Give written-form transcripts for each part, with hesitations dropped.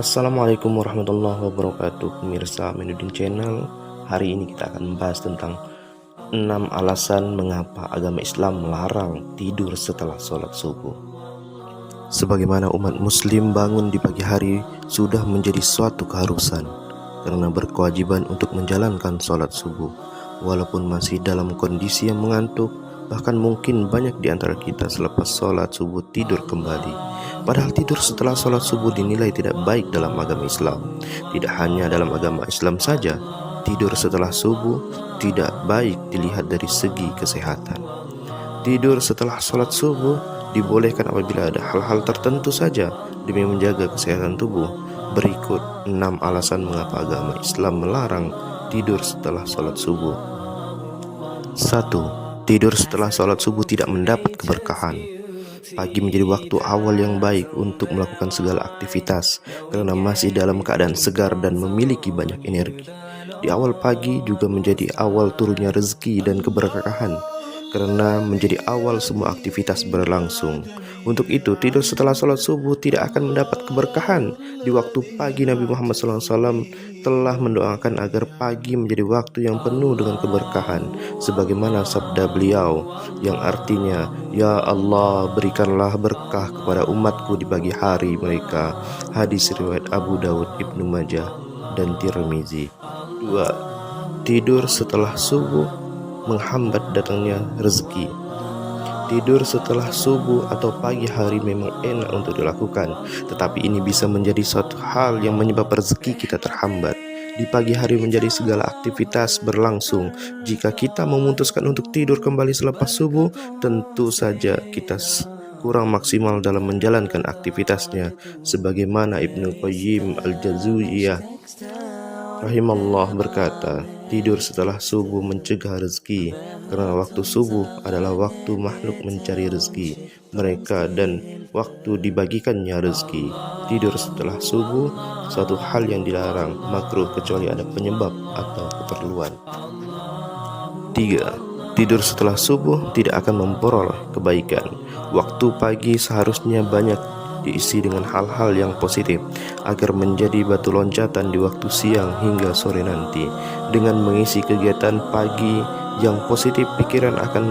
Assalamualaikum warahmatullahi wabarakatuh, pemirsa Menudin Channel. Hari ini kita akan membahas tentang 6 alasan mengapa agama Islam melarang tidur setelah sholat subuh. Sebagaimana umat muslim bangun di pagi hari sudah menjadi suatu keharusan, karena berkewajiban untuk menjalankan sholat subuh. Walaupun masih dalam kondisi yang mengantuk, bahkan mungkin banyak di antara kita selepas sholat subuh tidur kembali. Padahal tidur setelah sholat subuh dinilai tidak baik dalam agama Islam. Tidak hanya dalam agama Islam saja, tidur setelah subuh tidak baik dilihat dari segi kesehatan. Tidur setelah sholat subuh dibolehkan apabila ada hal-hal tertentu saja demi menjaga kesehatan tubuh. Berikut 6 alasan mengapa agama Islam melarang tidur setelah sholat subuh. 1. Tidur setelah sholat subuh tidak mendapat keberkahan. Pagi menjadi waktu awal yang baik untuk melakukan segala aktivitas karena masih dalam keadaan segar dan memiliki banyak energi. Di awal pagi juga menjadi awal turunnya rezeki dan keberkahan karena menjadi awal semua aktivitas berlangsung. Untuk itu, tidur setelah sholat subuh tidak akan mendapat keberkahan. Di waktu pagi, Nabi Muhammad SAW telah mendoakan agar pagi menjadi waktu yang penuh dengan keberkahan, sebagaimana sabda beliau yang artinya, "Ya Allah, berikanlah berkah kepada umatku di pagi hari mereka." Hadis riwayat Abu Dawud, Ibnu Majah, dan Tirmizi. 2. Tidur setelah subuh menghambat datangnya rezeki. Tidur setelah subuh atau pagi hari memang enak untuk dilakukan, tetapi ini bisa menjadi suatu hal yang menyebabkan rezeki kita terhambat. Di pagi hari menjadi segala aktivitas berlangsung. Jika kita memutuskan untuk tidur kembali selepas subuh, tentu saja kita kurang maksimal dalam menjalankan aktivitasnya. Sebagaimana Ibnu Qayyim Al-Jauziyah rahimallah berkata, tidur setelah subuh mencegah rezeki, karena waktu subuh adalah waktu makhluk mencari rezeki mereka dan waktu dibagikannya rezeki. Tidur setelah subuh suatu hal yang dilarang, makruh kecuali ada penyebab atau keperluan. 3. Tidur setelah subuh tidak akan memperoleh kebaikan. Waktu pagi seharusnya banyak diisi dengan hal-hal yang positif agar menjadi batu loncatan di waktu siang hingga sore nanti. Dengan mengisi kegiatan pagi yang positif, pikiran akan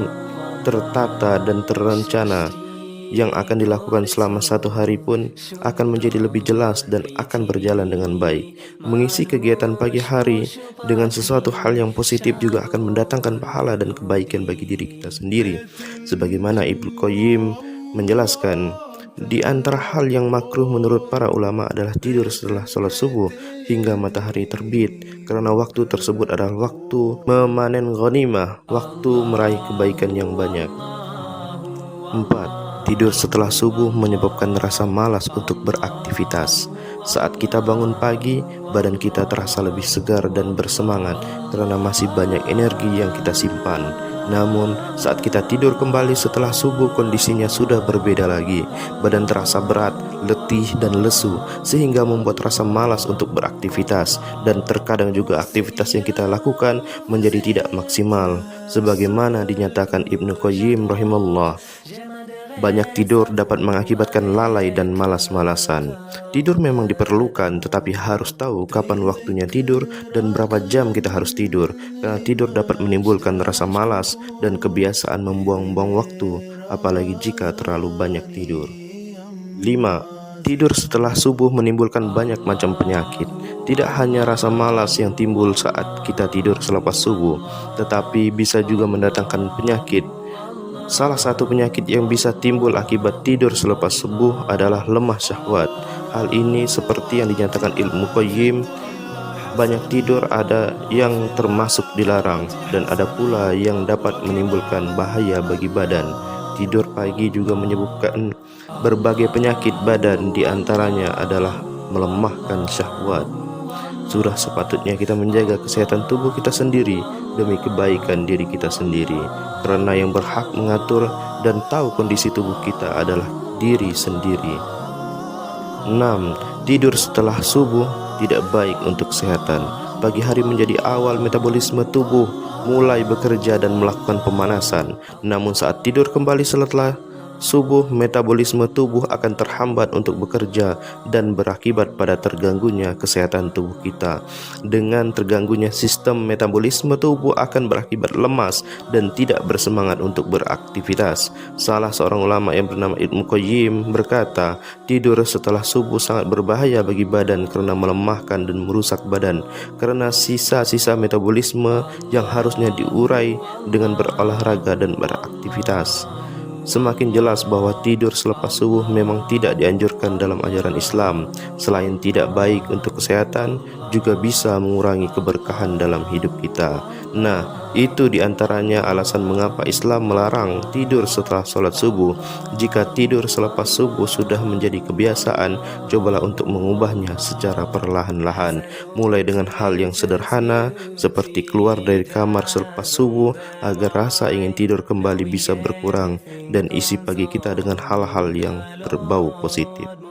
tertata dan terencana. Yang akan dilakukan selama satu hari pun akan menjadi lebih jelas dan akan berjalan dengan baik. Mengisi kegiatan pagi hari dengan sesuatu hal yang positif juga akan mendatangkan pahala dan kebaikan bagi diri kita sendiri. Sebagaimana Ibnu Qayyim menjelaskan, di antara hal yang makruh menurut para ulama adalah tidur setelah sholat subuh hingga matahari terbit, karena waktu tersebut adalah waktu memanen ghanimah, waktu meraih kebaikan yang banyak. 4. Tidur setelah subuh menyebabkan rasa malas untuk beraktivitas. Saat kita bangun pagi, badan kita terasa lebih segar dan bersemangat karena masih banyak energi yang kita simpan. Namun, saat kita tidur kembali setelah subuh, kondisinya sudah berbeda lagi. Badan terasa berat, letih, dan lesu, sehingga membuat rasa malas untuk beraktivitas. Dan terkadang juga aktivitas yang kita lakukan menjadi tidak maksimal. Sebagaimana dinyatakan Ibnu Qayyim rahimahullah, banyak tidur dapat mengakibatkan lalai dan malas-malasan. Tidur memang diperlukan, tetapi harus tahu kapan waktunya tidur dan berapa jam kita harus tidur, karena tidur dapat menimbulkan rasa malas dan kebiasaan membuang-buang waktu, apalagi jika terlalu banyak tidur. 5. Tidur setelah subuh menimbulkan banyak macam penyakit. Tidak hanya rasa malas yang timbul saat kita tidur selepas subuh, tetapi bisa juga mendatangkan penyakit. Salah satu penyakit yang bisa timbul akibat tidur selepas subuh adalah lemah syahwat. Hal ini seperti yang dinyatakan Ibnu Qayyim, banyak tidur ada yang termasuk dilarang dan ada pula yang dapat menimbulkan bahaya bagi badan. Tidur pagi juga menyebabkan berbagai penyakit badan, diantaranya adalah melemahkan syahwat. Sudah sepatutnya kita menjaga kesehatan tubuh kita sendiri demi kebaikan diri kita sendiri, karena yang berhak mengatur dan tahu kondisi tubuh kita adalah diri sendiri. 6. Tidur setelah subuh tidak baik untuk kesehatan. Pagi hari menjadi awal metabolisme tubuh mulai bekerja dan melakukan pemanasan. Namun saat tidur kembali setelah subuh, metabolisme tubuh akan terhambat untuk bekerja dan berakibat pada terganggunya kesehatan tubuh kita. Dengan terganggunya sistem metabolisme tubuh akan berakibat lemas dan tidak bersemangat untuk beraktivitas. Salah seorang ulama yang bernama Ibnu Qayyim berkata, tidur setelah subuh sangat berbahaya bagi badan karena melemahkan dan merusak badan, karena sisa-sisa metabolisme yang harusnya diurai dengan berolahraga dan beraktivitas. Semakin jelas bahwa tidur selepas subuh memang tidak dianjurkan dalam ajaran Islam. Selain tidak baik untuk kesehatan, juga bisa mengurangi keberkahan dalam hidup kita. Nah, itu diantaranya alasan mengapa Islam melarang tidur setelah sholat subuh. Jika tidur selepas subuh sudah menjadi kebiasaan, cobalah untuk mengubahnya secara perlahan-lahan. Mulai dengan hal yang sederhana, seperti keluar dari kamar selepas subuh agar rasa ingin tidur kembali bisa berkurang, dan isi pagi kita dengan hal-hal yang berbau positif.